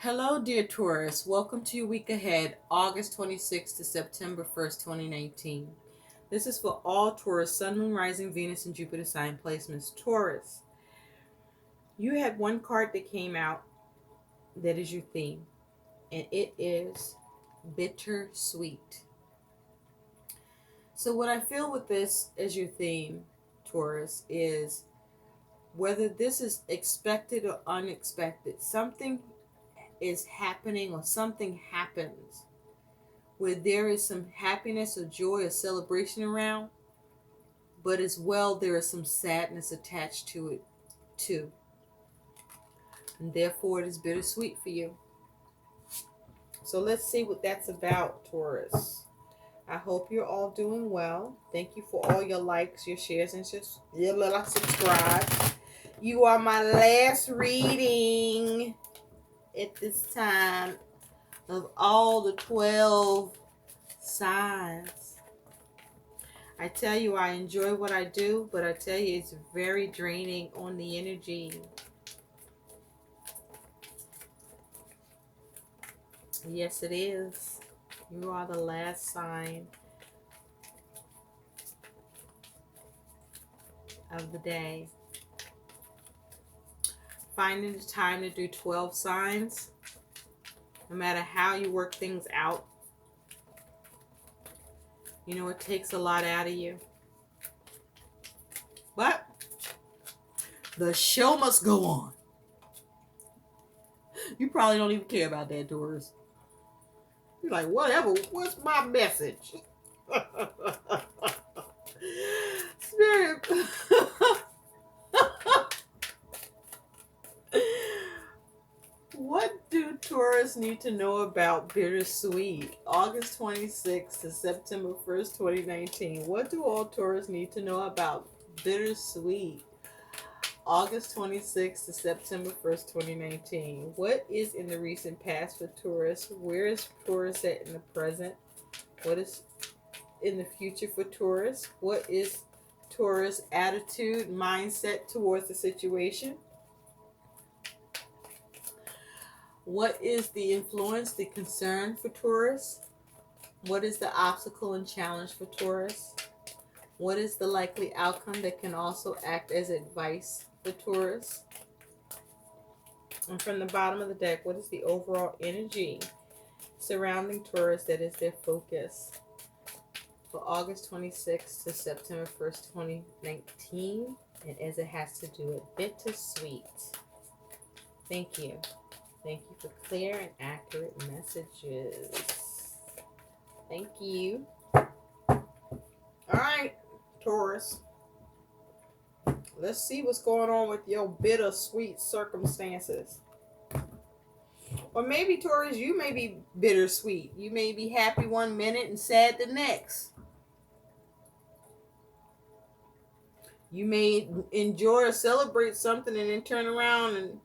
Hello, dear Taurus. Welcome to your week ahead, August 26th to September 1st, 2019. This is for all Taurus, Sun, Moon, Rising, Venus, and Jupiter sign placements. Taurus, you had one card that came out that is your theme, and it is Bittersweet. So, what I feel with this as your theme, Taurus, is whether this is expected or unexpected, something is happening or something happens where there is some happiness or joy or celebration around, but as well there is some sadness attached to it too. And therefore it is bittersweet for you. So let's see what that's about, Taurus. I hope you're all doing well. Thank you for all your likes, your shares, and your little subscribe. You are my last reading at this time of all the 12 signs. I tell you, I enjoy what I do, but I tell you, it's very draining on the energy. Yes, it is. You are the last sign of the day. Finding the time to do 12 signs, no matter how you work things out, you know, it takes a lot out of you. But the show must go on. You probably don't even care about that, Taurus. You're like, whatever, what's my message? Spirit. What do Taurus need to know about Bittersweet? August 26th to September 1st, 2019. What do all Taurus need to know about Bittersweet? August 26th to September 1st, 2019. What is in the recent past for Taurus? Where is Taurus at in the present? What is in the future for Taurus? What is Taurus' attitude, mindset towards the situation? What is the influence, the concern for Taurus? What is the obstacle and challenge for Taurus? What is the likely outcome that can also act as advice for Taurus? And from the bottom of the deck, what is the overall energy surrounding Taurus that is their focus for August 26th to September 1st, 2019? And as it has to do with Bittersweet. Thank you. Thank you for clear and accurate messages. Thank you. All right, Taurus. Let's see what's going on with your bittersweet circumstances. Or maybe, Taurus, you may be bittersweet. You may be happy one minute and sad the next. You may enjoy or celebrate something and then turn around and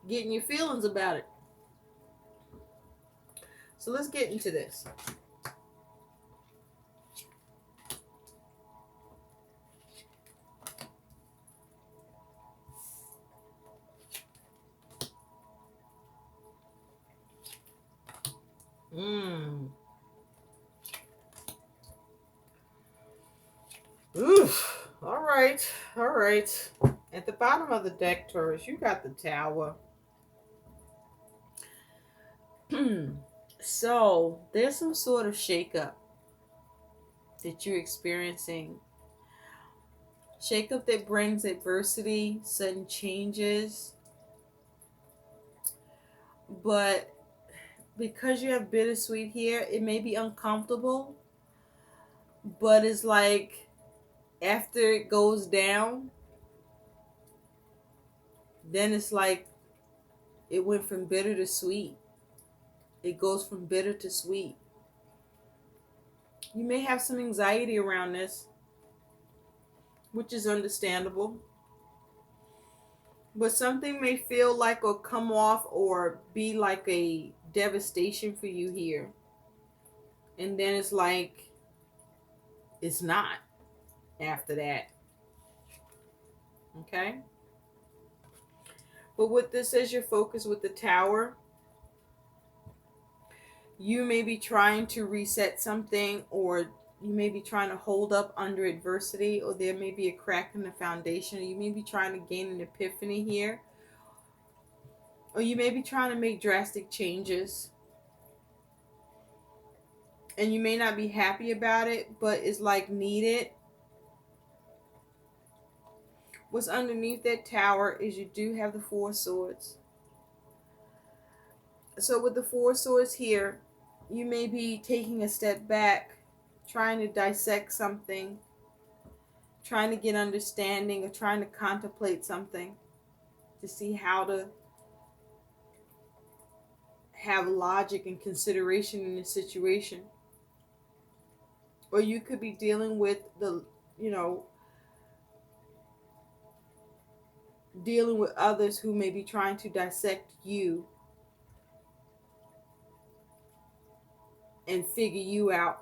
get in your feelings about it. So let's get into this. Oof. All right. All right. At the bottom of the deck, Taurus, you got the Tower. So there's some sort of shakeup that you're experiencing. Shakeup that brings adversity, sudden changes. But because you have bittersweet here, it may be uncomfortable. But it's like after it goes down, then it's like it went from bitter to sweet. It goes from bitter to sweet. You may have some anxiety around this, which is understandable. But something may feel like or come off or be like a devastation for you here. And then it's like it's not after that. Okay? But with this as your focus with the Tower, You may be trying to reset something, or you may be trying to hold up under adversity, or there may be a crack in the foundation, or you may be trying to gain an epiphany here, or you may be trying to make drastic changes, and you may not be happy about it, but it's like needed. What's underneath that tower is you do have the Four of Swords. So with the Four of Swords here, you may be taking a step back, trying to dissect something, trying to get understanding, or trying to contemplate something to see how to have logic and consideration in the situation. Or you could be dealing with dealing with others who may be trying to dissect you and figure you out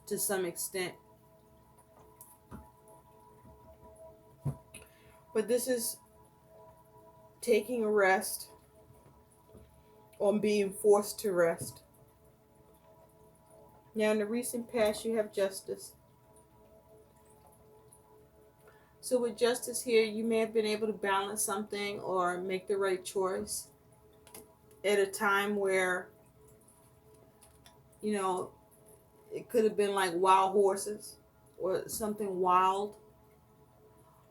to some extent. But this is taking a rest or being forced to rest. Now, in the recent past, you have Justice. So with Justice here, you may have been able to balance something or make the right choice at a time where, it could have been like wild horses or something wild,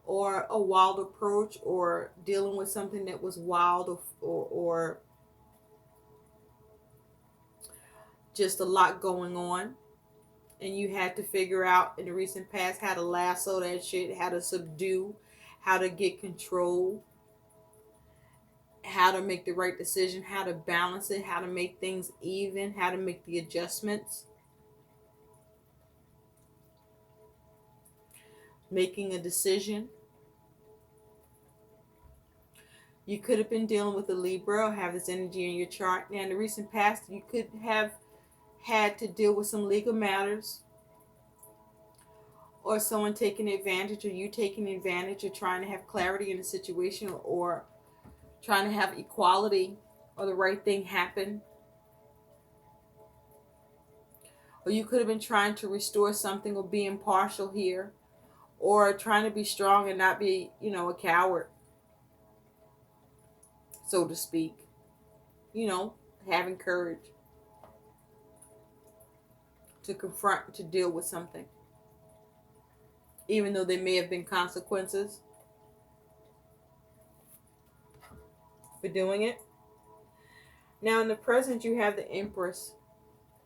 or a wild approach, or dealing with something that was wild, or just a lot going on. And you had to figure out in the recent past how to lasso that shit, how to subdue, how to get control, how to make the right decision, how to balance it, how to make things even, how to make the adjustments. Making a decision. You could have been dealing with a Libra or have this energy in your chart. Now, in the recent past, you could have had to deal with some legal matters, or someone taking advantage, or you taking advantage, or trying to have clarity in the situation, or trying to have equality or the right thing happen. Or you could have been trying to restore something or be impartial here, or trying to be strong and not be, a coward, so to speak. Having courage to confront, to deal with something, even though there may have been consequences for doing it. Now, in the present, you have the Empress.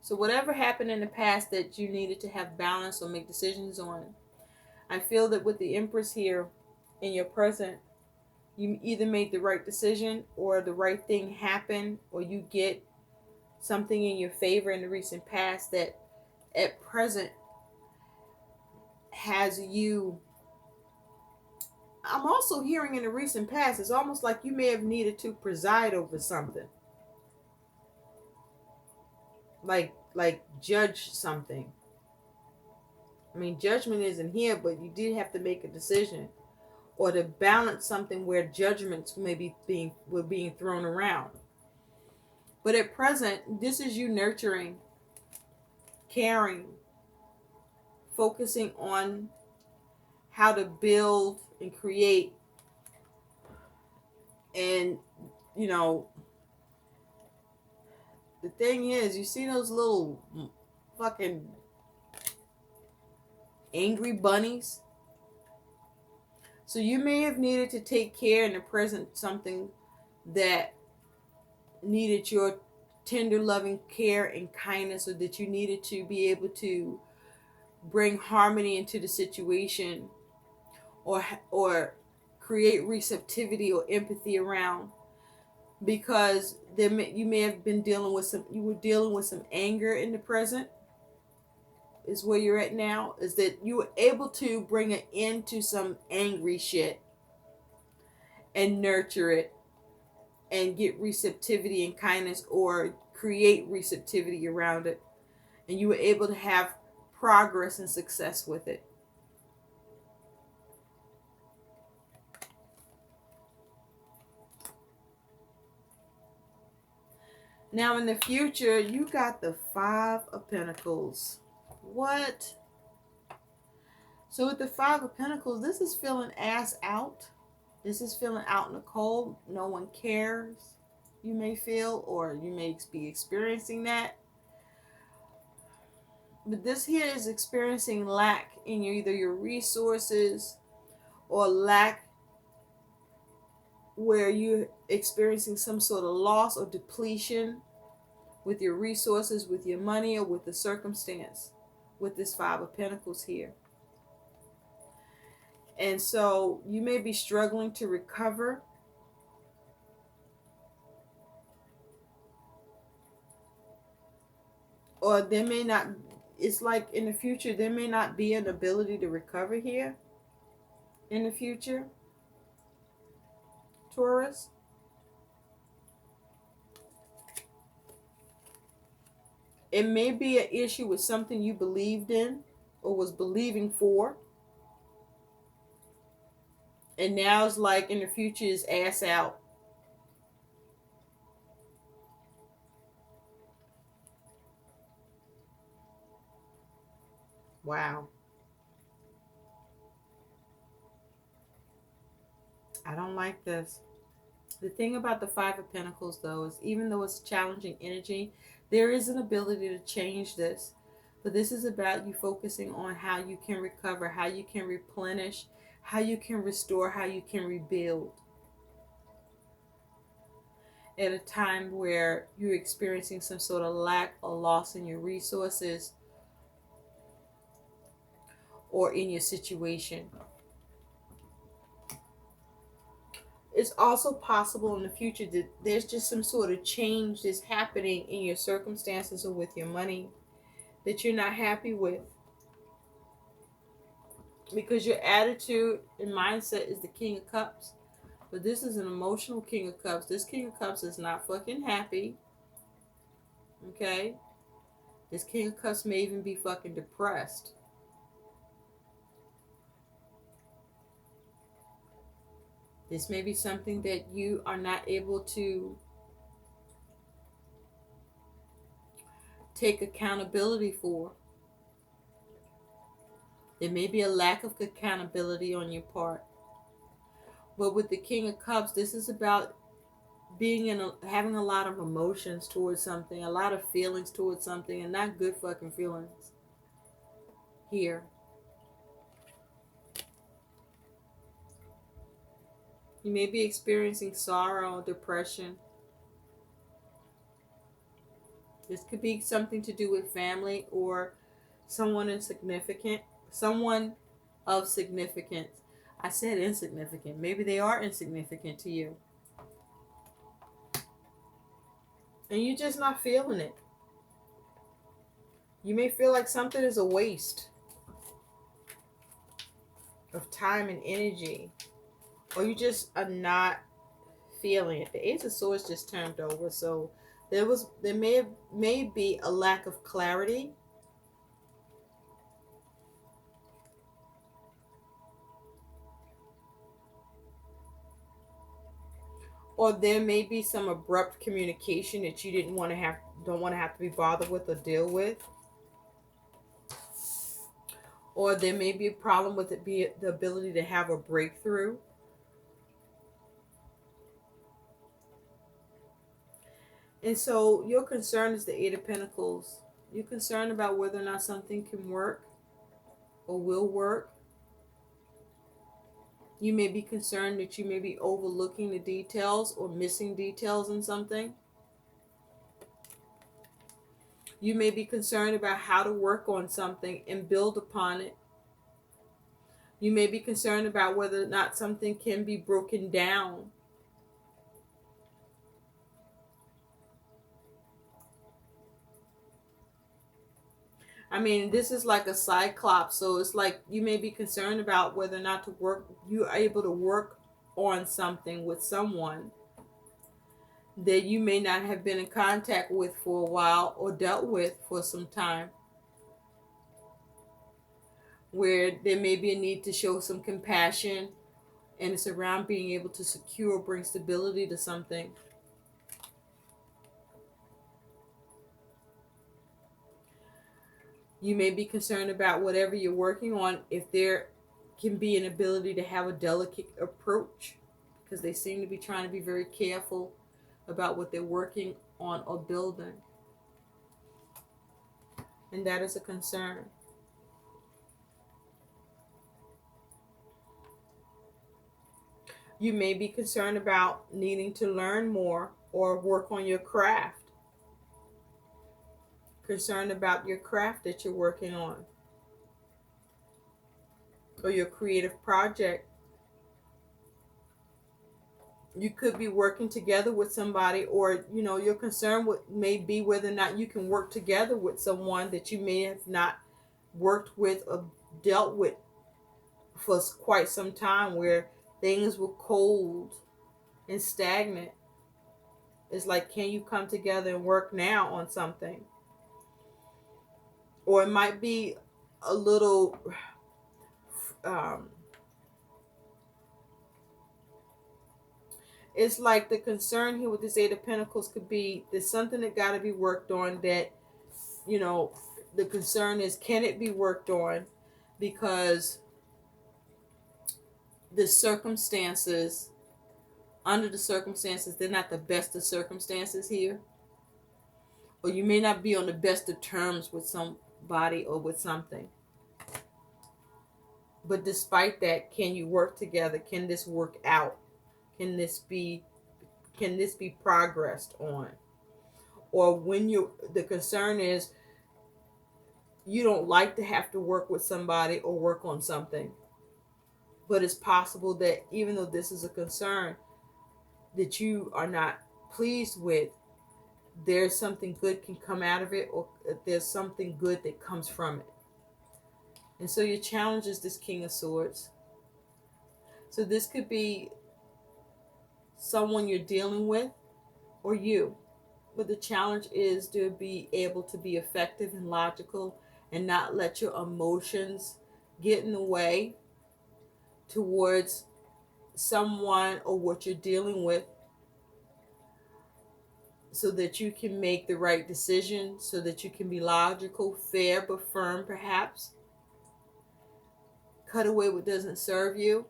So whatever happened in the past that you needed to have balance or make decisions on, I feel that with the Empress here in your present, you either made the right decision, or the right thing happened, or you get something in your favor in the recent past that at present has you. I'm also hearing in the recent past, it's almost like you may have needed to preside over something. Like judge something. I mean, judgment isn't here, but you did have to make a decision, or to balance something where judgments may be being thrown around. But at present, this is you nurturing, caring, focusing on how to build and create. And the thing is, you see those little fucking angry bunnies? So you may have needed to take care in the present something that needed your tender loving care and kindness, or that you needed to be able to bring harmony into the situation, or create receptivity or empathy around, because you may have been dealing with some anger in the present, is where you're at now, is that you were able to bring an end to some angry shit and nurture it and get receptivity and kindness, or create receptivity around it, and you were able to have progress and success with it. Now in the future, you got the Five of Pentacles. What? So with the Five of Pentacles, this is feeling ass out. This is feeling out in the cold. No one cares. You may feel, or you may be experiencing that. But this here is experiencing lack in either your resources, or lack where you're experiencing some sort of loss or depletion with your resources, with your money, or with the circumstance with this Five of Pentacles here. And so you may be struggling to recover, or there may not, it's like in the future there may not be an ability to recover here in the future, Taurus. It may be an issue with something you believed in or was believing for, and now it's like in the future is ass out. Wow. I don't like this. The thing about the Five of Pentacles, though, is even though it's challenging energy, there is an ability to change this. But this is about you focusing on how you can recover, how you can replenish, how you can restore, how you can rebuild. At a time where you're experiencing some sort of lack or loss in your resources or in your situation. It's also possible in the future that there's just some sort of change that's happening in your circumstances or with your money that you're not happy with, because your attitude and mindset is the King of Cups. But this is an emotional King of Cups. This King of Cups is not fucking happy. Okay? This King of Cups may even be fucking depressed. This may be something that you are not able to take accountability for. There may be a lack of accountability on your part. But with the King of Cups, this is about being having a lot of emotions towards something, a lot of feelings towards something, and not good fucking feelings here. You may be experiencing sorrow or depression. This could be something to do with family or someone insignificant, someone of significance. I said insignificant. Maybe they are insignificant to you. And you're just not feeling it. You may feel like something is a waste of time and energy, or you just are not feeling it. The Ace of Swords just turned over, so there may be a lack of clarity. Or there may be some abrupt communication that you don't want to have to be bothered with or deal with. Or there may be a problem with the ability to have a breakthrough. And so your concern is the Eight of Pentacles. You're concerned about whether or not something can work or will work. You may be concerned that you may be overlooking the details or missing details in something. You may be concerned about how to work on something and build upon it. You may be concerned about whether or not something can be broken down. I mean, this is like a cyclops, so it's like you may be concerned about whether or not you are able to work on something with someone that you may not have been in contact with for a while or dealt with for some time, where there may be a need to show some compassion, and it's around being able to secure or bring stability to something. You may be concerned about whatever you're working on, if there can be an ability to have a delicate approach, because they seem to be trying to be very careful about what they're working on or building. And that is a concern. You may be concerned about needing to learn more or work on your craft. Concerned about your craft that you're working on or your creative project. You could be working together with somebody, or your concern may be whether or not you can work together with someone that you may have not worked with or dealt with for quite some time, where things were cold and stagnant. It's like, can you come together and work now on something? Or it might be a little it's like the concern here with this Eight of Pentacles could be there's something that got to be worked on, that the concern is, can it be worked on? Because the circumstances, under the circumstances, they're not the best of circumstances here. Or you may not be on the best of terms with somebody or with something. But despite that, can you work together? Can this work out? Can this be progressed on? Or when the concern is, you don't like to have to work with somebody or work on something. But it's possible that even though this is a concern that you are not pleased with, there's something good can come out of it, or there's something good that comes from it. And so your challenge is this King of Swords. So this could be someone you're dealing with or you. But the challenge is to be able to be effective and logical and not let your emotions get in the way towards someone or what you're dealing with, so that you can make the right decision, so that you can be logical, fair, but firm perhaps. Cut away what doesn't serve you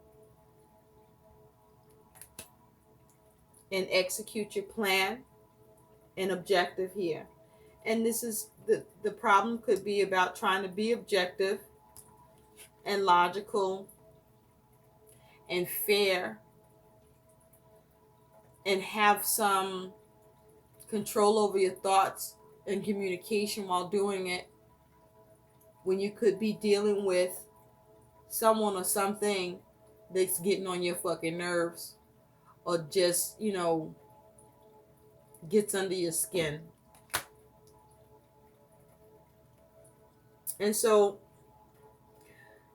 and execute your plan and objective here. And this is the problem could be about trying to be objective and logical and fair and have some control over your thoughts and communication while doing it, when you could be dealing with someone or something that's getting on your fucking nerves, or just, gets under your skin. And so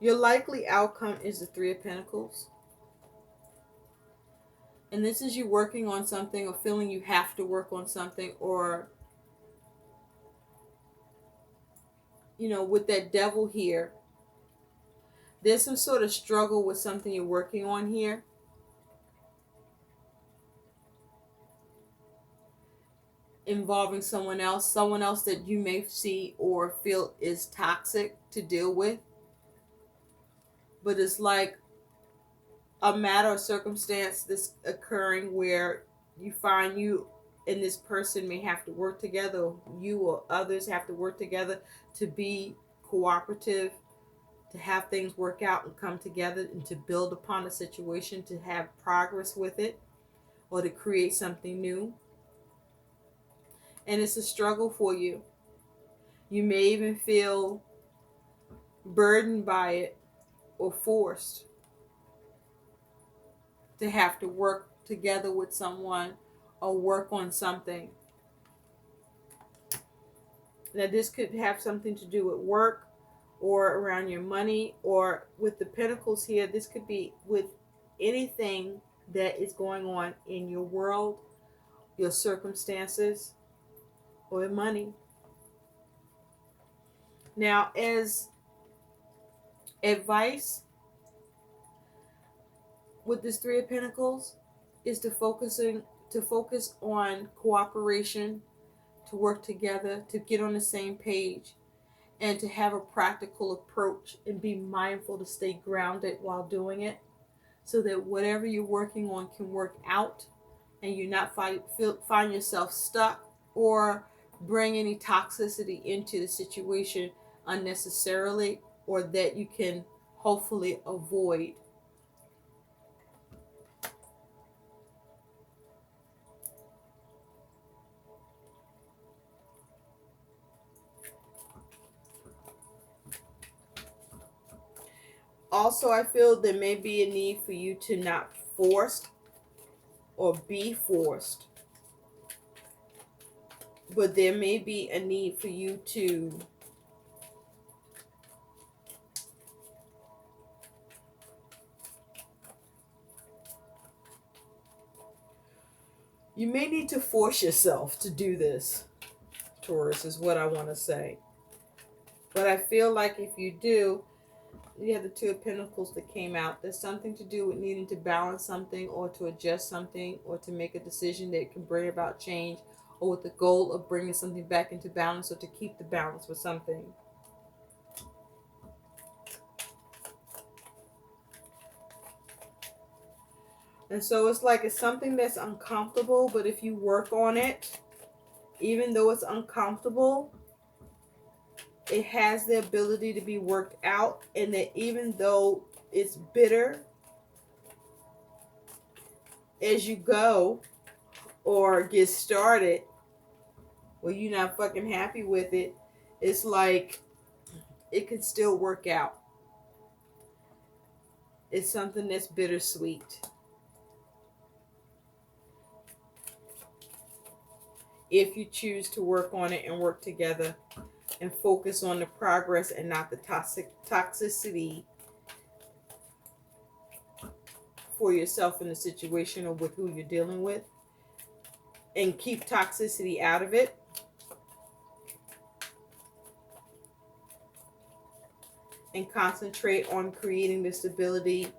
your likely outcome is the Three of Pentacles. And this is you working on something or feeling you have to work on something, or, with that Devil here, there's some sort of struggle with something you're working on here. Involving someone else that you may see or feel is toxic to deal with. But it's like a matter of circumstance that's occurring where you find you and this person may have to work together. You or others have to work together to be cooperative, to have things work out and come together, and to build upon a situation, to have progress with it, or to create something new. And it's a struggle for you. You may even feel burdened by it or forced to have to work together with someone or work on something. Now this could have something to do with work or around your money, or with the Pentacles here, this could be with anything that is going on in your world, your circumstances, or money. Now, as advice with this Three of Pentacles is to focus on cooperation, to work together, to get on the same page, and to have a practical approach and be mindful to stay grounded while doing it, so that whatever you're working on can work out and you not find yourself stuck or bring any toxicity into the situation unnecessarily, or that you can hopefully avoid. Also, I feel there may be a need for you to not force or be forced, but there may be a need for you to you may need to force yourself to do this, Taurus, is what I want to say. But I feel like if you do, you have the Two of Pentacles that came out. There's something to do with needing to balance something or to adjust something or to make a decision that can bring about change, or with the goal of bringing something back into balance or to keep the balance with something. And so it's like it's something that's uncomfortable, but if you work on it, even though it's uncomfortable, it has the ability to be worked out, and that even though it's bitter as you go or get started, or you're not fucking happy with it, it's like it could still work out. It's something that's bittersweet if you choose to work on it and work together and focus on the progress and not the toxicity for yourself in the situation or with who you're dealing with, and keep toxicity out of it. And concentrate on creating the stability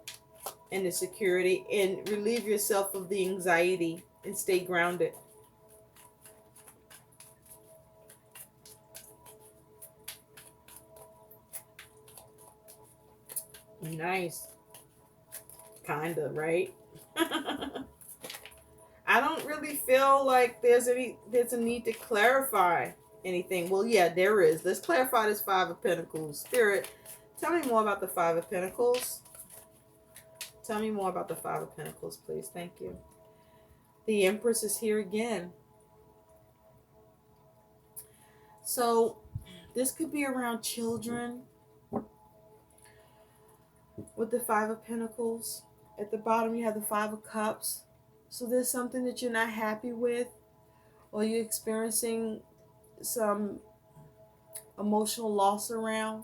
and the security, and relieve yourself of the anxiety and stay grounded. Nice. Kinda, right? I don't really feel like there's a need to clarify anything. Well, yeah, there is. Let's clarify this Five of Pentacles. Spirit, tell me more about the Five of Pentacles. Tell me more about the Five of Pentacles, please. Thank you. The Empress is here again. So this could be around children with the Five of Pentacles. At the bottom, you have the Five of Cups. So there's something that you're not happy with, or you're experiencing some emotional loss around,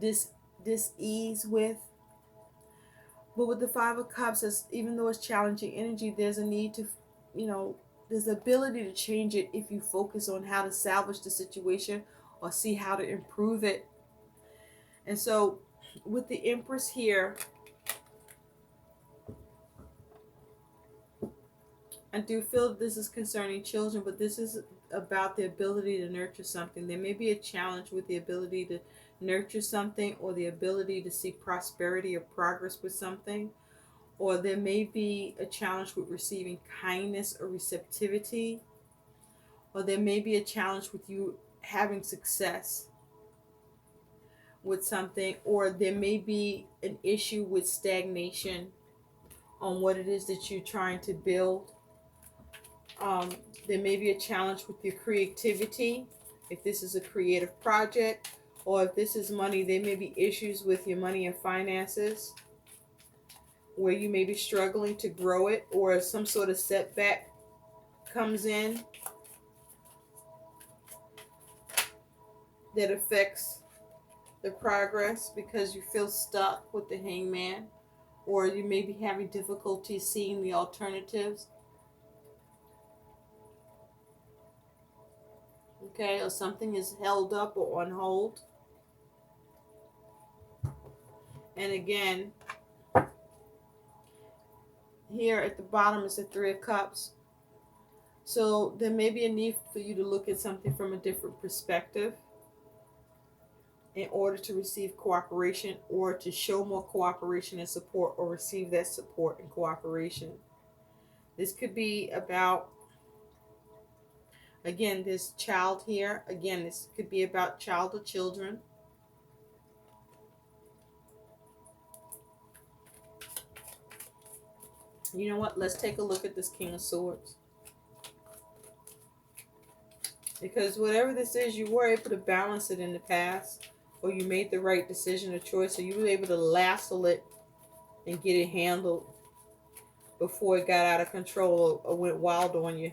this ease with. But with the Five of Cups, even though it's challenging energy, there's a need to, there's the ability to change it if you focus on how to salvage the situation or see how to improve it. And so with the Empress here, I do feel this is concerning children, but this is about the ability to nurture something. There may be a challenge with the ability to nurture something, or the ability to see prosperity or progress with something, or there may be a challenge with receiving kindness or receptivity, or there may be a challenge with you having success with something, or there may be an issue with stagnation on what it is that you're trying to build. There may be a challenge with your creativity, if this is a creative project, or if this is money, there may be issues with your money and finances where you may be struggling to grow it, or some sort of setback comes in that affects the progress because you feel stuck with the Hangman, or you may be having difficulty seeing the alternatives. Okay, or something is held up or on hold. And again, here at the bottom is the Three of Cups. So there may be a need for you to look at something from a different perspective in order to receive cooperation, or to show more cooperation and support, or receive that support and cooperation. This could be about, again, this child here. Again, this could be about child or children. You know what? Let's take a look at this King of Swords. Because whatever this is, you were able to balance it in the past, or you made the right decision or choice, or you were able to lasso it and get it handled before it got out of control or went wild on you.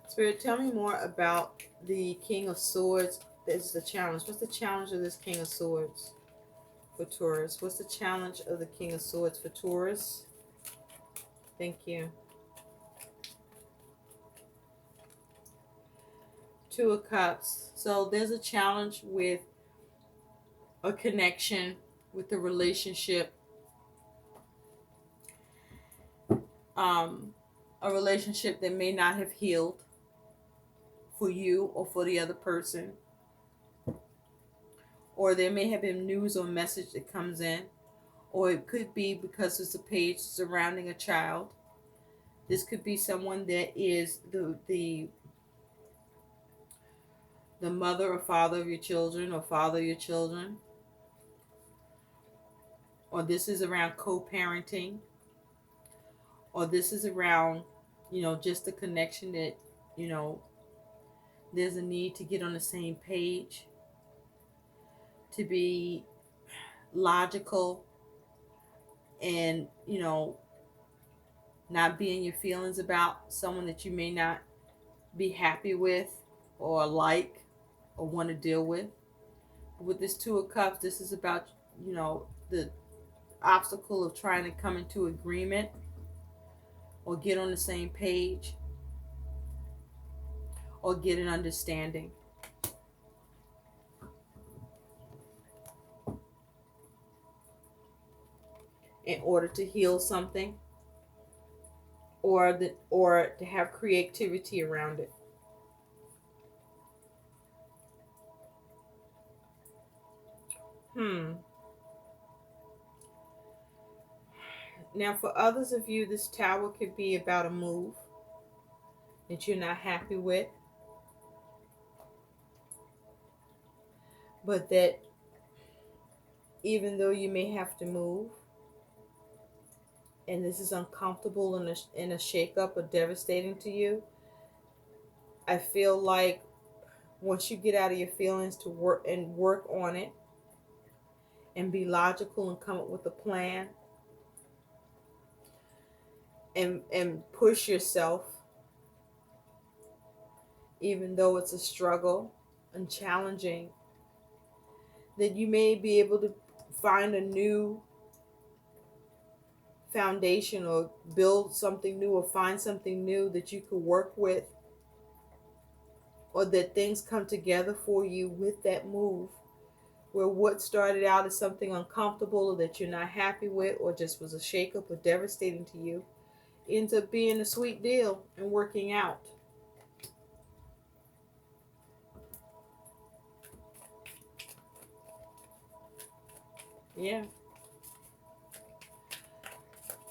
Spirit, tell me more about the King of Swords. This is the challenge. What's the challenge of this King of Swords for Taurus? What's the challenge of the King of Swords for Taurus? Thank you. Two of Cups. So there's a challenge with a connection, with the relationship. A relationship that may not have healed for you or for the other person. Or there may have been news or message that comes in. Or it could be because it's a page surrounding a child. This could be someone that is the mother or father of your children, or father of your children. Or this is around co-parenting. Or this is around, just the connection that, there's a need to get on the same page, to be logical, and, not be in your feelings about someone that you may not be happy with, or like, or want to deal with. With this Two of Cups, this is about, the obstacle of trying to come into agreement or get on the same page or get an understanding. In order to heal something, or to have creativity around it. Now, for others of you, this Tower could be about a move that you're not happy with, but that even though you may have to move, and this is uncomfortable and a shake-up or devastating to you, I feel like once you get out of your feelings to work on it and be logical and come up with a plan, and push yourself, even though it's a struggle and challenging, that you may be able to find a new foundation, or build something new, or find something new that you could work with, or that things come together for you with that move, where what started out as something uncomfortable or that you're not happy with, or just was a shakeup or devastating to you, ends up being a sweet deal and working out. Yeah.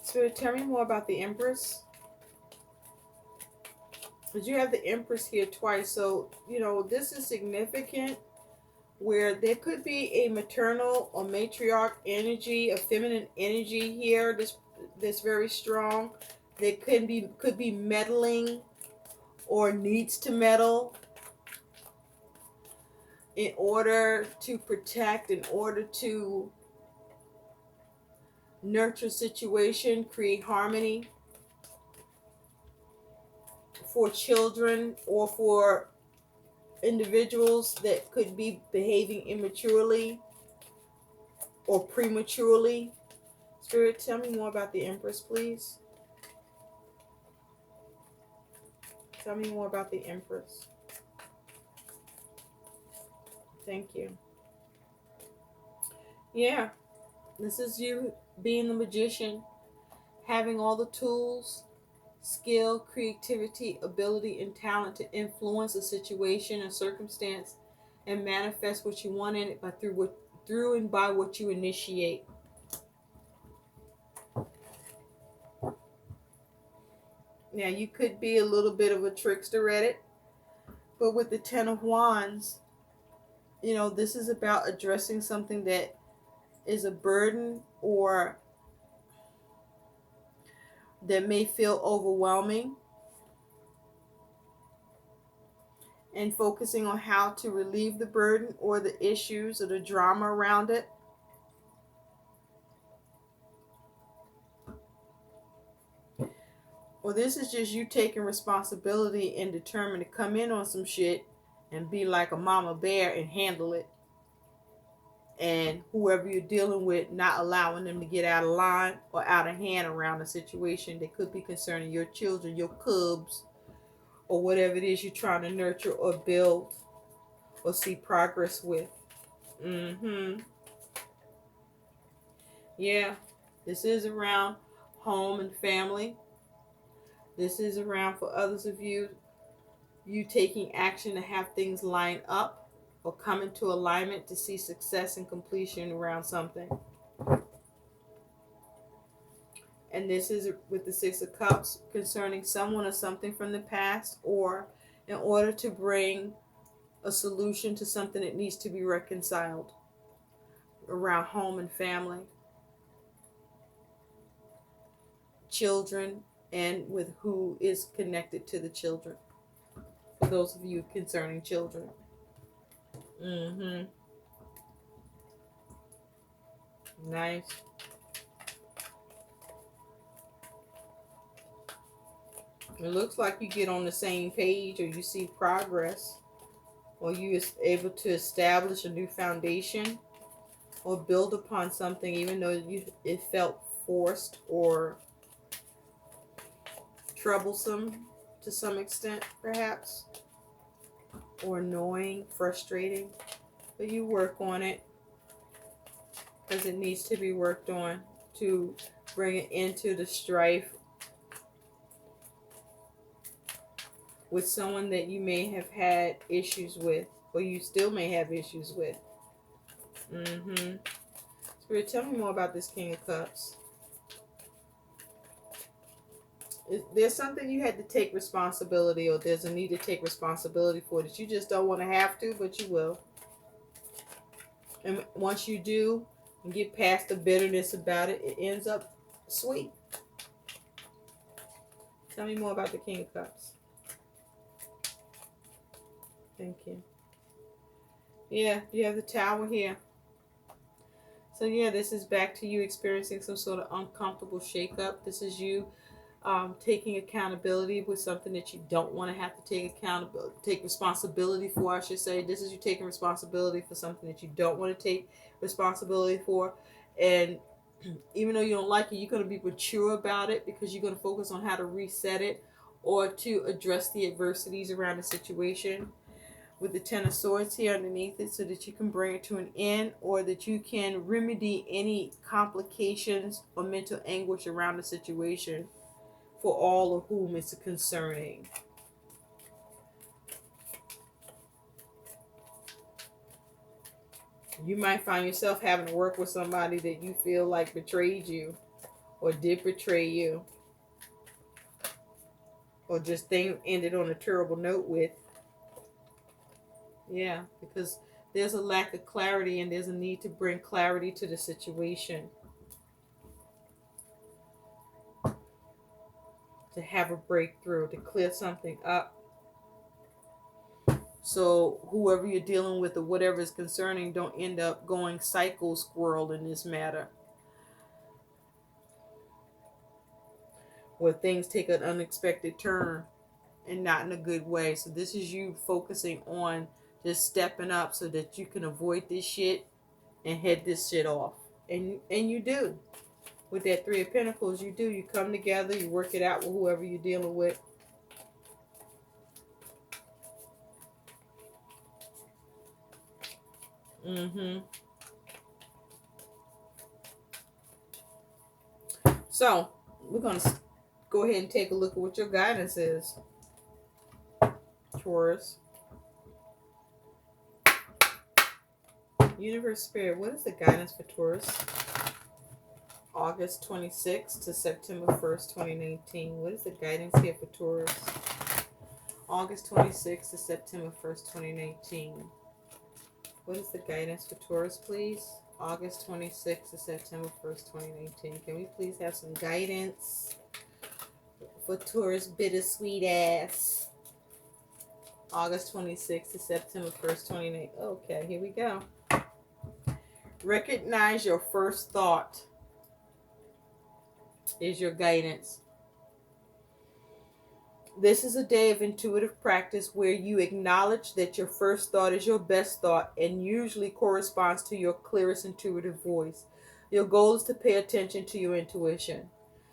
Spirit, tell me more about the Empress. Because you have the Empress here twice. So, this is significant, where there could be a maternal or matriarch energy, a feminine energy here, this very strong. There could be meddling, or needs to meddle in order to protect, in order to nurture situation, create harmony for children, or for individuals that could be behaving immaturely or prematurely. Spirit, tell me more about the Empress, please. Tell me more about the Empress. Thank you. Yeah, this is you being the magician, having all the tools, skill, creativity, ability, and talent to influence a situation or circumstance and manifest what you want in it by through and by what you initiate. Now you could be a little bit of a trickster at it, but with the Ten of Wands, this is about addressing something that is a burden or that may feel overwhelming, and focusing on how to relieve the burden or the issues or the drama around it. Or this is just you taking responsibility and determined to come in on some shit and be like a mama bear and handle it. And whoever you're dealing with, not allowing them to get out of line or out of hand around a situation that could be concerning your children, your cubs, or whatever it is you're trying to nurture or build or see progress with. Yeah, this is around home and family. This is around, for others of you taking action to have things line up or come into alignment to see success and completion around something. And this is with the Six of Cups concerning someone or something from the past, or in order to bring a solution to something that needs to be reconciled around home and family, children, and with who is connected to the children. For those of you concerning children. Nice. It looks like you get on the same page, or you see progress, or you is able to establish a new foundation or build upon something, even though it felt forced or troublesome to some extent, perhaps, or annoying, frustrating. But you work on it because it needs to be worked on to bring it into the strife with someone that you may have had issues with, or you still may have issues with. Spirit, tell me more about this King of Cups. There's something you had to take responsibility, or there's a need to take responsibility for that you just don't want to have to, but you will. And once you do and get past the bitterness about it, it ends up sweet. Tell me more about the King of Cups. Thank you. Yeah, you have the Tower here. So yeah, this is back to you experiencing some sort of uncomfortable shakeup. This is you taking accountability with something that you don't want to have to take responsibility for, I should say. This is you taking responsibility for something that you don't want to take responsibility for. And even though you don't like it, you're going to be mature about it, because you're going to focus on how to reset it or to address the adversities around the situation. With the Ten of Swords here underneath it, so that you can bring it to an end, or that you can remedy any complications or mental anguish around the situation for all of whom it's concerning. You might find yourself having to work with somebody that you feel like betrayed you, or did betray you, or just things ended on a terrible note with. Yeah, because there's a lack of clarity, and there's a need to bring clarity to the situation. To have a breakthrough, to clear something up. So whoever you're dealing with or whatever is concerning don't end up going psycho squirrel in this matter, where things take an unexpected turn and not in a good way. So this is you focusing on just stepping up so that you can avoid this shit and head this shit off. And you do. With that Three of Pentacles, you do. You come together, you work it out with whoever you're dealing with. So, we're going to go ahead and take a look at what your guidance is, Taurus. Universe Spirit, what is the guidance for Taurus? August 26th to September 1st, 2019. What is the guidance here for Taurus? August 26th to September 1st, 2019. What is the guidance for Taurus, please? August 26th to September 1st, 2019. Can we please have some guidance for Taurus bittersweet ass? August 26th to September 1st, 2019. Okay, here we go. Recognize your first thought is your guidance. This is a day of intuitive practice where you acknowledge that your first thought is your best thought and usually corresponds to your clearest intuitive voice. Your goal is to pay attention to your intuition.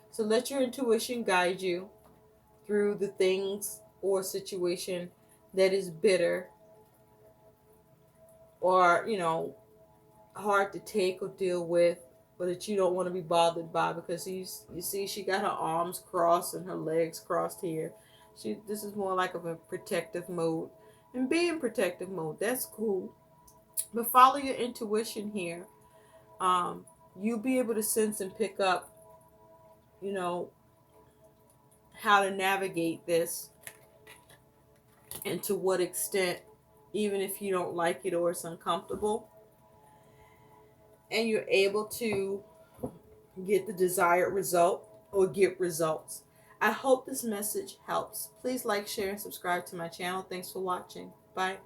So let your intuition guide you through the things or situation that is bitter or, hard to take or deal with, or that you don't want to be bothered by, because you see she got her arms crossed and her legs crossed here. This is more like of a protective mode. And be in protective mode, that's cool. But follow your intuition here. You'll be able to sense and pick up, how to navigate this and to what extent, even if you don't like it or it's uncomfortable. And you're able to get the desired result or get results. I hope this message helps. Please like, share, and subscribe to my channel. Thanks for watching. Bye.